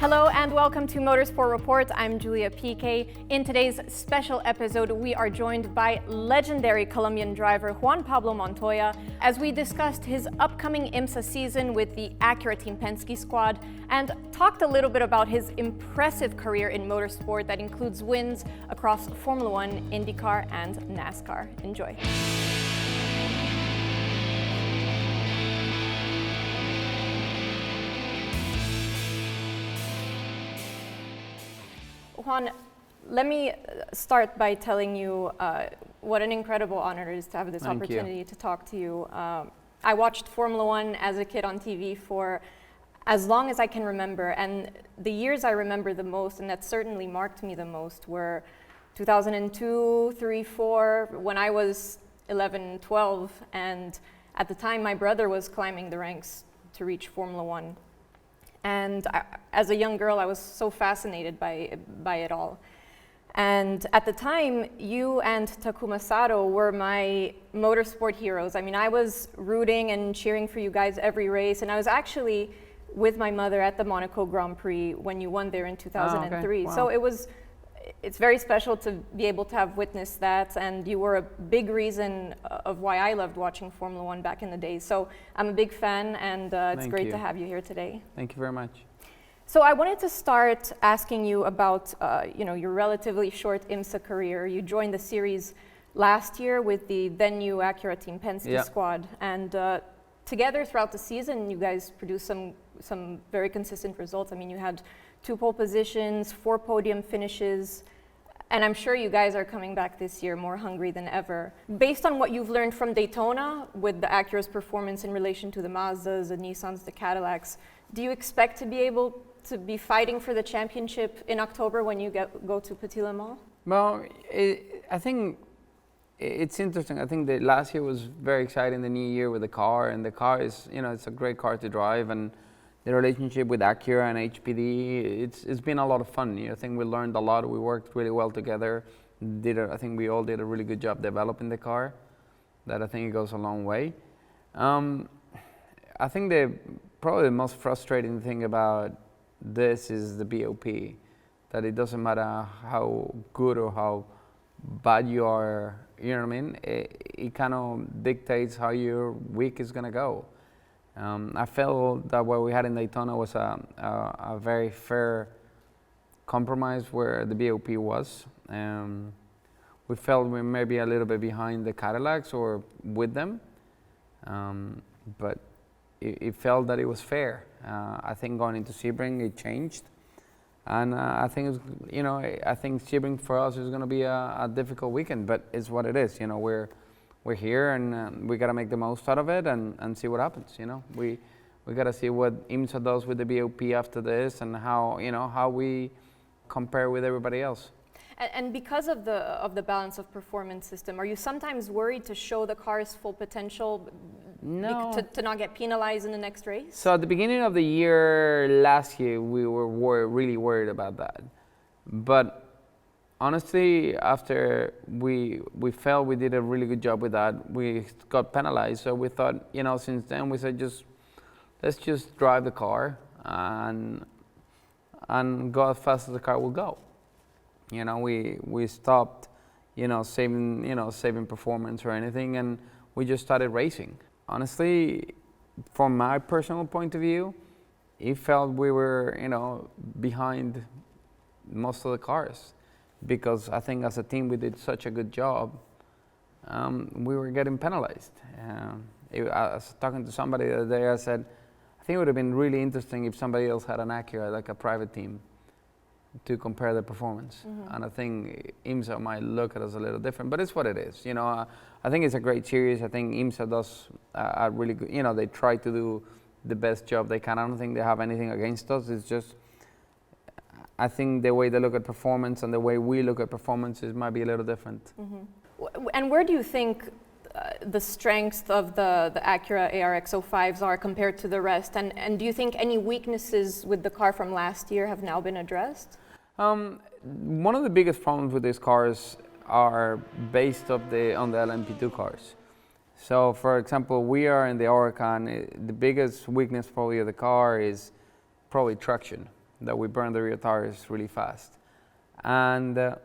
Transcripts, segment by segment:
Hello and welcome to Motorsport Report. I'm Julia Piquet. In today's special episode, we are joined by legendary Colombian driver Juan Pablo Montoya as we discussed his upcoming IMSA season with the Acura Team Penske squad and talked a little bit about his impressive career in motorsport that includes wins across Formula One, IndyCar, and NASCAR. Enjoy. Juan, let me start by telling you what an incredible honor it is to have this opportunity to talk to you. I watched Formula One as a kid on TV for as long as I can remember, and the years I remember the most, and that certainly marked me the most, were 2002, 3, 4, when I was 11, 12, and at the time my brother was climbing the ranks to reach Formula One. And as a young girl, I was so fascinated by it all. And at the time, you and Takuma Sato were my motorsport heroes. I mean, I was rooting and cheering for you guys every race. And I was actually with my mother at the Monaco Grand Prix when you won there in 2003. Wow. So it's very special to be able to have witnessed that, and you were a big reason of why I loved watching Formula One back in the day. So I'm a big fan, and it's great to have you here today. Thank you very much. So I wanted to start asking you about your relatively short IMSA career. You joined the series last year with the then new Acura Team Penske squad, and together throughout the season, you guys produced some very consistent results. I mean, you had 2 pole positions, 4 podium finishes, and I'm sure you guys are coming back this year more hungry than ever. Based on what you've learned from Daytona with the Acura's performance in relation to the Mazdas, the Nissans, the Cadillacs, do you expect to be able to be fighting for the championship in October when you go to Petit Le Mans? Well, I think it's interesting. I think that last year was very exciting, the new year with the car, and the car is, it's a great car to drive, and the relationship with Acura and HPD, it's been a lot of fun. I think we learned a lot. We worked really well together. I think we all did a really good job developing the car. That I think it goes a long way. I think probably the most frustrating thing about this is the BOP. That it doesn't matter how good or how bad you are. You know what I mean? It kind of dictates how your week is gonna go. I felt that what we had in Daytona was a very fair compromise where the BOP was. We felt we may be a little bit behind the Cadillacs or with them, but it felt that it was fair. I think going into Sebring, it changed. And I think, I think Sebring for us is going to be a difficult weekend, but it's what it is. We're here, and we got to make the most out of it and see what happens. We got to see what IMSA does with the BOP after this, and how we compare with everybody else. And because of the balance of performance system, are you sometimes worried to show the car's full potential? No. To not get penalized in the next race? So at the beginning of the year, last year, we were really worried about that. But honestly, after we felt we did a really good job with that, we got penalized. So we thought, since then we said let's just drive the car and go as fast as the car will go. We stopped, saving performance or anything, and we just started racing. Honestly, from my personal point of view, it felt we were, behind most of the cars. Because I think as a team we did such a good job, we were getting penalized. I was talking to somebody the other day, I said, I think it would have been really interesting if somebody else had an Acura, like a private team, to compare the performance. Mm-hmm. And I think IMSA might look at us a little different, but it's what it is. I think it's a great series. I think IMSA does a really good, they try to do the best job they can. I don't think they have anything against us. It's just, I think the way they look at performance and the way we look at performances might be a little different. Mm-hmm. And where do you think the strengths of the Acura ARX-05s are compared to the rest? And do you think any weaknesses with the car from last year have now been addressed? One of the biggest problems with these cars are based on the LMP2 cars. So, for example, we are in the Huracan. The biggest weakness probably of the car is probably traction. that we burn the rear tires really fast. And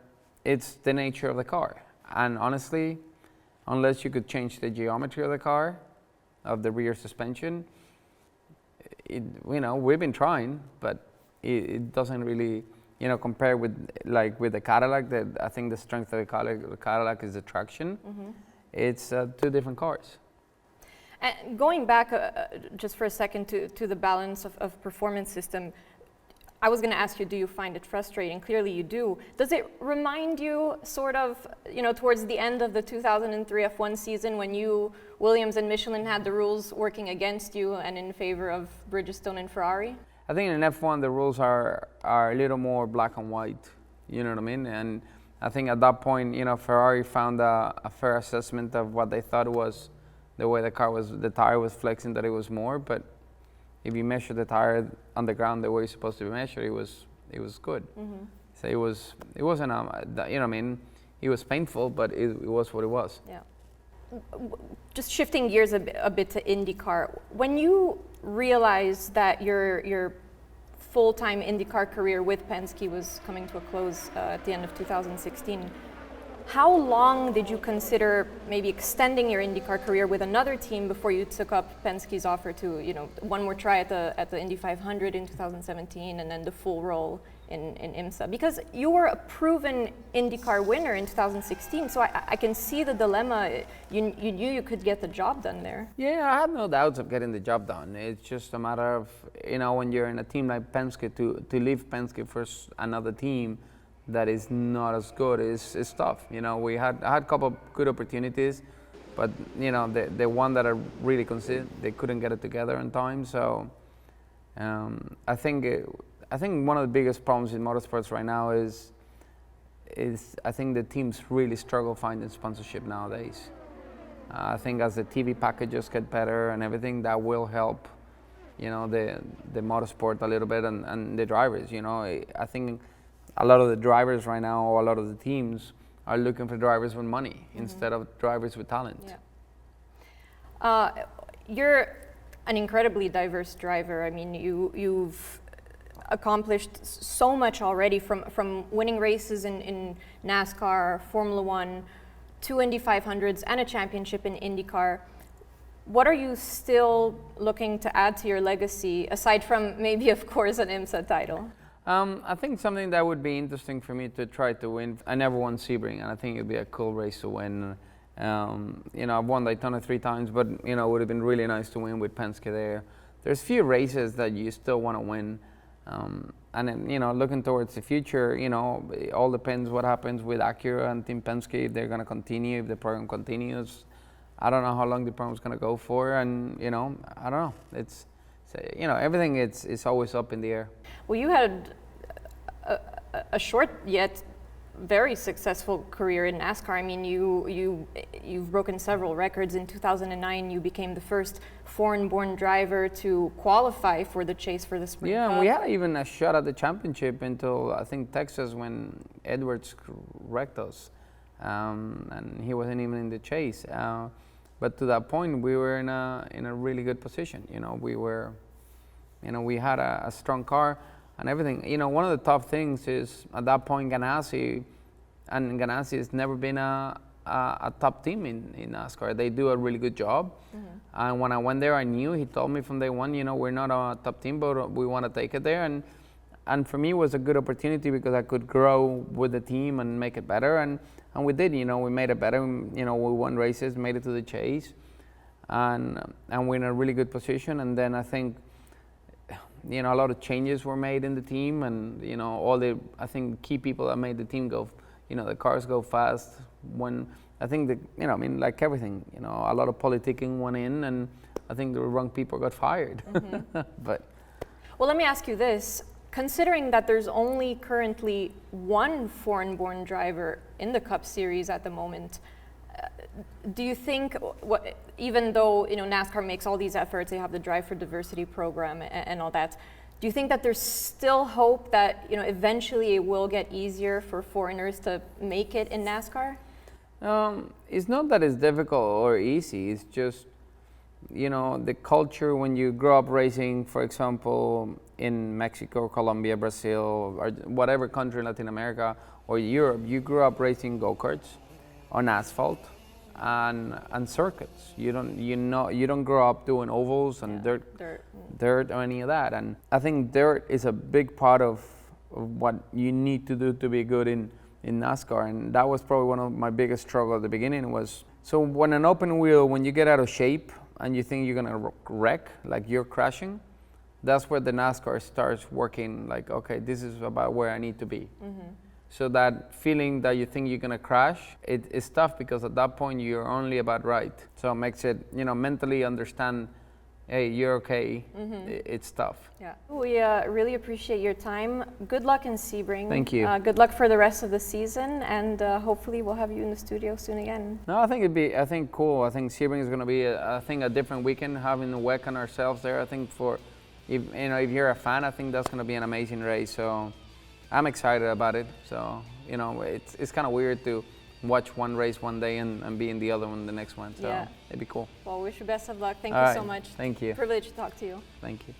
it's the nature of the car. And honestly, unless you could change the geometry of the car, of the rear suspension, we've been trying, but it doesn't really, compare with the Cadillac. I think the strength of the Cadillac is the traction. Mm-hmm. It's two different cars. And going back just for a second to the balance of performance system, I was going to ask you, do you find it frustrating? Clearly you do. Does it remind you sort of, towards the end of the 2003 F1 season when Williams and Michelin had the rules working against you and in favor of Bridgestone and Ferrari? I think in F1 the rules are a little more black and white, you know what I mean? And I think at that point, Ferrari found a fair assessment of what they thought was the way the tire was flexing, that it was more, but if you measure the tire on the ground the way it's supposed to be measured, it was good. Mm-hmm. So it wasn't it was painful, but it was what it was. Yeah. Just shifting gears a bit to IndyCar, when you realized that your full-time IndyCar career with Penske was coming to a close at the end of 2016, how long did you consider maybe extending your IndyCar career with another team before you took up Penske's offer to, one more try at the Indy 500 in 2017 and then the full role in IMSA? Because you were a proven IndyCar winner in 2016, so I can see the dilemma. You knew you could get the job done there. Yeah, I have no doubts of getting the job done. It's just a matter of, when you're in a team like Penske, to leave Penske for another team that is not as good is tough. I had a couple of good opportunities, but the one that I really considered, they couldn't get it together in time. So I think one of the biggest problems in motorsports right now is I think the teams really struggle finding sponsorship nowadays. I think as the TV packages get better and everything, that will help, the motorsport a little bit and the drivers. I think a lot of the drivers right now, or a lot of the teams, are looking for drivers with money instead of drivers with talent. Yeah. You're an incredibly diverse driver. I mean, you've accomplished so much already, from winning races in NASCAR, Formula One, 2 Indy 500s, and a championship in IndyCar. What are you still looking to add to your legacy, aside from maybe, of course, an IMSA title? I think something that would be interesting for me to try to win. I never won Sebring, and I think it'd be a cool race to win. I've won Daytona 3 times, but it would have been really nice to win with Penske there. There's few races that you still want to win, and then looking towards the future, it all depends what happens with Acura and Team Penske, if they're going to continue, if the program continues. I don't know how long the program's going to go for, and I don't know. It's everything is always up in the air. Well, you had a short yet very successful career in NASCAR. I mean, you've broken several records. In 2009, you became the first foreign-born driver to qualify for the chase for the Sprint Cup. Yeah, and we had even a shot at the championship until I think Texas, when Edwards wrecked us, and he wasn't even in the chase. But to that point, we were in a really good position. We had a strong car and everything. One of the tough things is at that point Ganassi has never been a top team in NASCAR. They do a really good job. Mm-hmm. And when I went there, I knew, he told me from day one, we're not a top team, but we want to take it there. And for me, it was a good opportunity because I could grow with the team and make it better. And we did, we made it better. We won races, made it to the chase, and we're in a really good position. And then I think, a lot of changes were made in the team, and all the, I think, key people that made the team go, the cars go fast. When I think like everything, a lot of politicking went in, and I think the wrong people got fired. Mm-hmm. But well, let me ask you this: considering that there's only currently one foreign-born driver in the Cup Series at the moment, do you think, even though NASCAR makes all these efforts, they have the Drive for Diversity program and all that, do you think that there's still hope that eventually it will get easier for foreigners to make it in NASCAR? It's not that it's difficult or easy. It's just you know, the culture when you grow up racing, for example, in Mexico, Colombia, Brazil, or whatever country in Latin America or Europe, you grew up racing go-karts on asphalt and circuits. You don't grow up doing ovals and dirt or any of that. And I think dirt is a big part of what you need to do to be good in NASCAR, and that was probably one of my biggest struggles at the beginning. Was so when an open wheel, when you get out of shape and you think you're gonna wreck, like you're crashing, that's where the NASCAR starts working. Like, okay, this is about where I need to be. So that feeling that you think you're gonna crash, it's tough because at that point you're only about right. So it makes it, you know, mentally understand, hey, you're okay. It's tough. Yeah, we really appreciate your time. Good luck in Sebring. Thank you. Good luck for the rest of the season, and hopefully we'll have you in the studio soon again. No, I think cool. I think Sebring is going to be, a different weekend, having the WEC and ourselves there. I think if you're a fan, I think that's going to be an amazing race. So I'm excited about it. So, you know, it's kind of weird to watch one race one day and be in the other one the next one. So it'd be cool. Well, wish you best of luck. Thank All you right. so much. Thank you. Privilege to talk to you. Thank you.